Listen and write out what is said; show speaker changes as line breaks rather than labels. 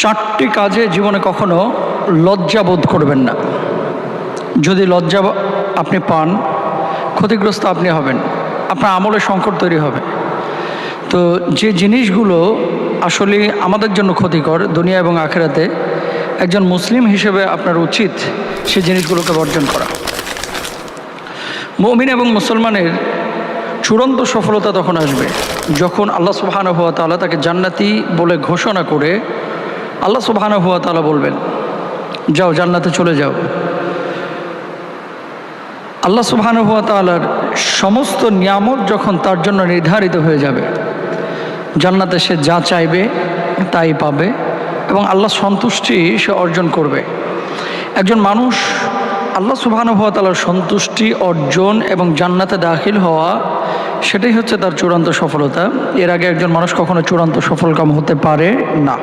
চারটি কাজে জীবনে কখনো লজ্জা বোধ করবেন না। যদি লজ্জা আপনি পান, ক্ষতিগ্রস্ত আপনি হবেন, আপনার আমলে সংকট তৈরি হবে। তো যে জিনিসগুলো আসলে আমাদের জন্য ক্ষতিকর দুনিয়া এবং আখিরাতে, একজন মুসলিম হিসেবে আপনার উচিত সেই জিনিসগুলোকে বর্জন করা। মুমিন এবং মুসলমানের চূড়ান্ত সফলতা তখন আসবে যখন আল্লাহ সুবহানাহু ওয়া তাআলা তাকে জান্নাতি বলে ঘোষণা করে আল্লাহ সুবহানাহু ওয়া তাআলা বলবেন, যাও জান্নাতে চলে যাও। আল্লাহ সুবহানাহু ওয়া তাআলার সমস্ত নিয়ামত যখন তার জন্য নির্ধারিত হয়ে যাবে, জান্নাতে সে যা চাইবে তাই পাবে এবং আল্লাহ সন্তুষ্টি সে অর্জন করবে। একজন মানুষ আল্লাহ সুবহানাহু ওয়া তাআলার সন্তুষ্টি অর্জন এবং জান্নাতে দাখিল হওয়া, সেটাই হচ্ছে তার চূড়ান্ত সফলতা। এর আগে একজন মানুষ কখনো চূড়ান্ত সফলকাম হতে পারে না।